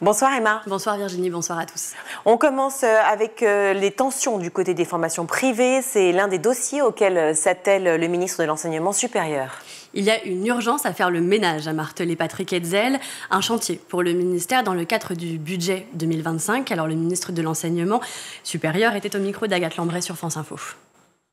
Bonsoir Emma. Bonsoir Virginie, bonsoir à tous. On commence avec les tensions du côté des formations privées. C'est l'un des dossiers auxquels s'attelle le ministre de l'Enseignement supérieur. Il y a une urgence à faire le ménage, a martelé Patrick Hetzel. Un chantier pour le ministère dans le cadre du budget 2025. Alors le ministre de l'Enseignement supérieur était au micro d'Agathe Lambray sur France Info.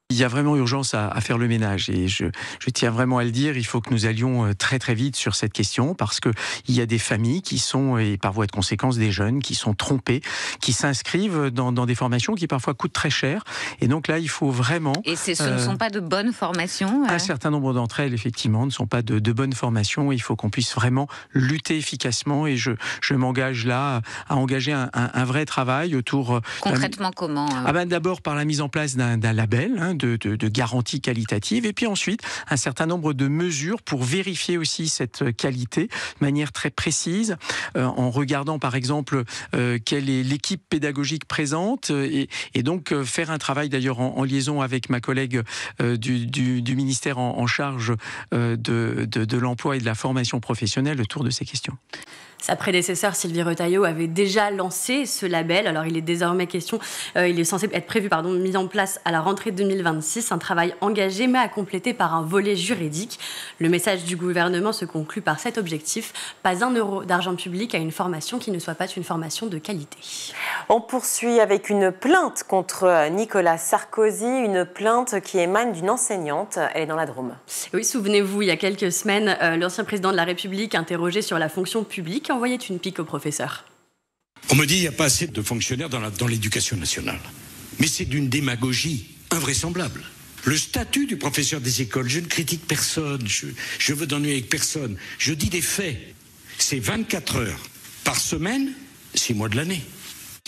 Il y a vraiment urgence à faire le ménage et je tiens vraiment à le dire, il faut que nous allions très très vite sur cette question parce qu'il y a des familles qui sont, et par voie de conséquence des jeunes, qui sont trompés, qui s'inscrivent dans des formations qui parfois coûtent très cher. Et donc là, il faut vraiment... Et ce ne sont pas de bonnes formations Un certain nombre d'entre elles, effectivement, ne sont pas de bonnes formations. Il faut qu'on puisse vraiment lutter efficacement et je m'engage là à engager un vrai travail autour... Concrètement, comment D'abord par la mise en place d'un label, de garantie qualitative, et puis ensuite un certain nombre de mesures pour vérifier aussi cette qualité de manière très précise, en regardant par exemple quelle est l'équipe pédagogique présente, et donc faire un travail d'ailleurs en liaison avec ma collègue du ministère en charge de l'emploi et de la formation professionnelle autour de ces questions. Sa prédécesseur Sylvie Retailleau avait déjà lancé ce label. Alors il est désormais il est censé être prévu, mis en place à la rentrée 2026. Un travail engagé mais à compléter par un volet juridique. Le message du gouvernement se conclut par cet objectif. Pas un euro d'argent public à une formation qui ne soit pas une formation de qualité. On poursuit avec une plainte contre Nicolas Sarkozy, une plainte qui émane d'une enseignante. Elle est dans la Drôme. Oui, souvenez-vous, il y a quelques semaines, l'ancien président de la République, interrogé sur la fonction publique, envoyait une pique au professeur. On me dit qu'il n'y a pas assez de fonctionnaires dans l'éducation nationale. Mais c'est d'une démagogie invraisemblable. Le statut du professeur des écoles, je ne critique personne, je veux d'ennuyer avec personne. Je dis des faits. C'est 24 heures par semaine, 6 mois de l'année.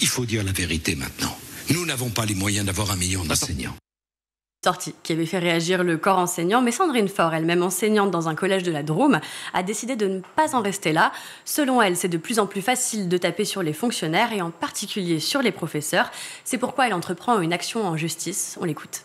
Il faut dire la vérité maintenant. Nous n'avons pas les moyens d'avoir 1 million d'enseignants. Sortie qui avait fait réagir le corps enseignant, mais Sandrine Faure, elle-même enseignante dans un collège de la Drôme, a décidé de ne pas en rester là. Selon elle, c'est de plus en plus facile de taper sur les fonctionnaires et en particulier sur les professeurs. C'est pourquoi elle entreprend une action en justice. On l'écoute.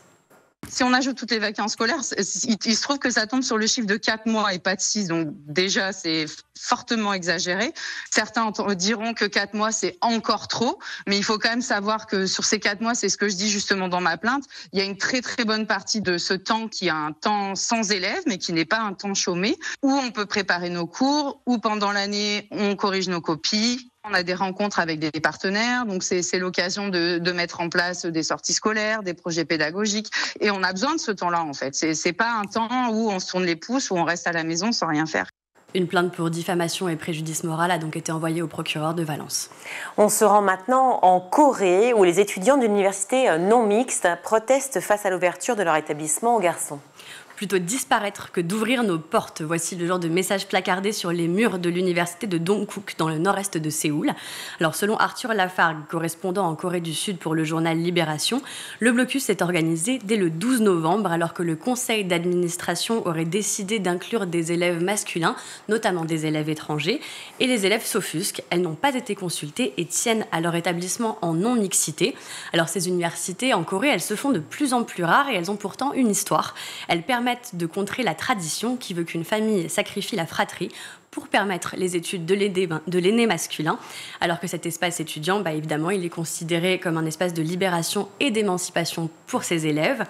Si on ajoute toutes les vacances scolaires, il se trouve que ça tombe sur le chiffre de 4 mois et pas de 6. Donc déjà, c'est fortement exagéré. Certains diront que 4 mois, c'est encore trop. Mais il faut quand même savoir que sur ces 4 mois, c'est ce que je dis justement dans ma plainte, il y a une très très bonne partie de ce temps qui est un temps sans élèves, mais qui n'est pas un temps chômé, où on peut préparer nos cours, où pendant l'année, on corrige nos copies. On a des rencontres avec des partenaires, donc c'est l'occasion de mettre en place des sorties scolaires, des projets pédagogiques. Et on a besoin de ce temps-là, en fait. C'est pas un temps où on se tourne les pouces, où on reste à la maison sans rien faire. Une plainte pour diffamation et préjudice moral a donc été envoyée au procureur de Valence. On se rend maintenant en Corée, où les étudiants de l'université non mixte protestent face à l'ouverture de leur établissement aux garçons. Plutôt disparaître que d'ouvrir nos portes. Voici le genre de message placardé sur les murs de l'université de Dongkook, dans le nord-est de Séoul. Alors, selon Arthur Lafargue, correspondant en Corée du Sud pour le journal Libération, le blocus est organisé dès le 12 novembre, alors que le conseil d'administration aurait décidé d'inclure des élèves masculins, notamment des élèves étrangers, et les élèves s'offusquent. Elles n'ont pas été consultées et tiennent à leur établissement en non-mixité. Alors, ces universités en Corée, elles se font de plus en plus rares et elles ont pourtant une histoire. Elles permettent de contrer la tradition qui veut qu'une famille sacrifie la fratrie pour permettre les études de l'aîné masculin, alors que cet espace étudiant, évidemment, il est considéré comme un espace de libération et d'émancipation pour ses élèves.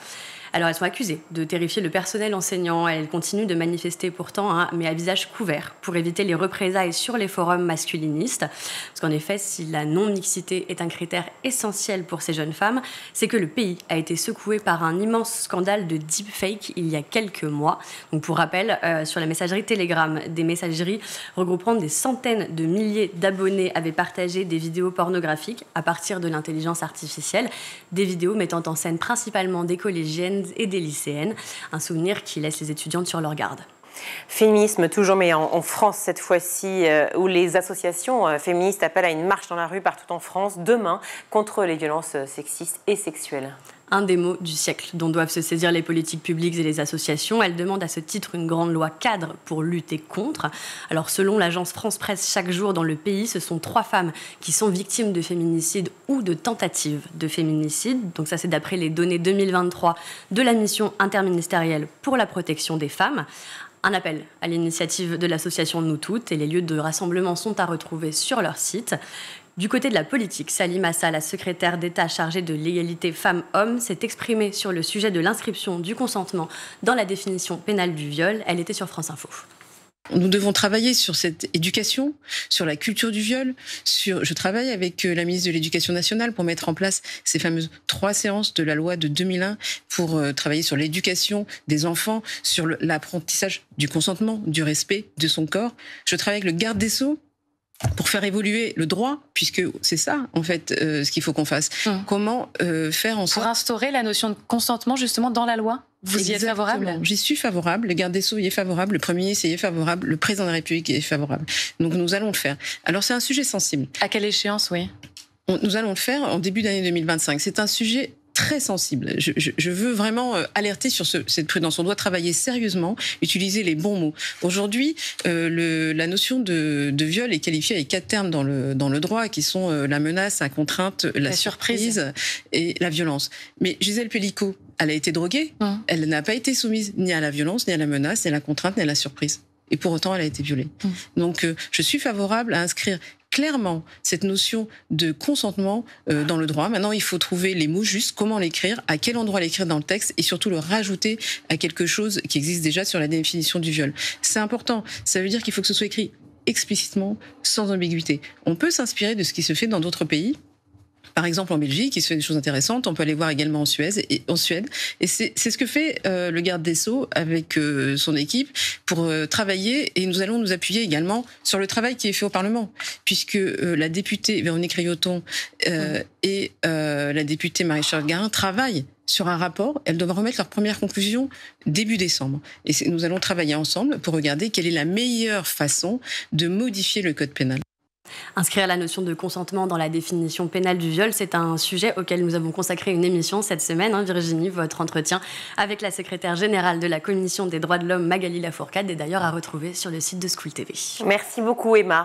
Alors, elles sont accusées de terrifier le personnel enseignant. Elles continuent de manifester pourtant, mais à visage couvert, pour éviter les représailles sur les forums masculinistes. Parce qu'en effet, si la non-mixité est un critère essentiel pour ces jeunes femmes, c'est que le pays a été secoué par un immense scandale de deepfake il y a quelques mois. Donc, pour rappel, sur la messagerie Telegram, des messageries regroupant des centaines de milliers d'abonnés avaient partagé des vidéos pornographiques à partir de l'intelligence artificielle, des vidéos mettant en scène principalement des collégiennes et des lycéennes, un souvenir qui laisse les étudiantes sur leur garde. Féminisme toujours, mais en France cette fois-ci, où les associations féministes appellent à une marche dans la rue partout en France demain contre les violences sexistes et sexuelles. Un des mots du siècle dont doivent se saisir les politiques publiques et les associations. Elle demande à ce titre une grande loi cadre pour lutter contre. Alors selon l'agence France Presse, chaque jour dans le pays, ce sont 3 femmes qui sont victimes de féminicide ou de tentatives de féminicide. Donc ça, c'est d'après les données 2023 de la mission interministérielle pour la protection des femmes. Un appel à l'initiative de l'association Nous Toutes et les lieux de rassemblement sont à retrouver sur leur site. Du côté de la politique, Salim Assa, la secrétaire d'État chargée de l'égalité femmes-hommes, s'est exprimée sur le sujet de l'inscription du consentement dans la définition pénale du viol. Elle était sur France Info. Nous devons travailler sur cette éducation, sur la culture du viol. Je travaille avec la ministre de l'Éducation nationale pour mettre en place ces fameuses 3 séances de la loi de 2001 pour travailler sur l'éducation des enfants, sur l'apprentissage du consentement, du respect de son corps. Je travaille avec le garde des Sceaux pour faire évoluer le droit, puisque c'est ça, en fait, ce qu'il faut qu'on fasse. Comment faire en sorte... Pour instaurer la notion de consentement, justement, dans la loi ? Vous y êtes favorable ? J'y suis favorable, le garde des Sceaux y est favorable, le Premier ministre y est favorable, le Président de la République y est favorable. Donc nous allons le faire. Alors c'est un sujet sensible. À quelle échéance, oui ? Nous allons le faire en début d'année 2025. C'est un sujet très sensible. Je veux vraiment alerter sur cette prudence. On doit travailler sérieusement, utiliser les bons mots. Aujourd'hui, la notion de viol est qualifiée avec 4 termes dans le droit, qui sont la menace, la contrainte, la surprise et la violence. Mais Gisèle Pelicot, elle a été droguée. Elle n'a pas été soumise ni à la violence, ni à la menace, ni à la contrainte, ni à la surprise. Et pour autant, elle a été violée. Donc, je suis favorable à inscrire clairement cette notion de consentement dans le droit. Maintenant, il faut trouver les mots justes, comment l'écrire, à quel endroit l'écrire dans le texte et surtout le rajouter à quelque chose qui existe déjà sur la définition du viol. C'est important. Ça veut dire qu'il faut que ce soit écrit explicitement, sans ambiguïté. On peut s'inspirer de ce qui se fait dans d'autres pays. Par exemple, en Belgique, il se fait des choses intéressantes. On peut aller voir également en Suède. Et c'est ce que fait le garde des Sceaux avec son équipe pour travailler. Et nous allons nous appuyer également sur le travail qui est fait au Parlement, puisque la députée Véronique Rayoton et la députée Marie-Charlotte Garin travaillent sur un rapport. Elles doivent remettre leurs premières conclusions début décembre. Et nous allons travailler ensemble pour regarder quelle est la meilleure façon de modifier le code pénal. Inscrire la notion de consentement dans la définition pénale du viol, c'est un sujet auquel nous avons consacré une émission cette semaine. Virginie, votre entretien avec la secrétaire générale de la Commission des droits de l'homme, Magali Lafourcade, est d'ailleurs à retrouver sur le site de School TV. Merci beaucoup, Emma.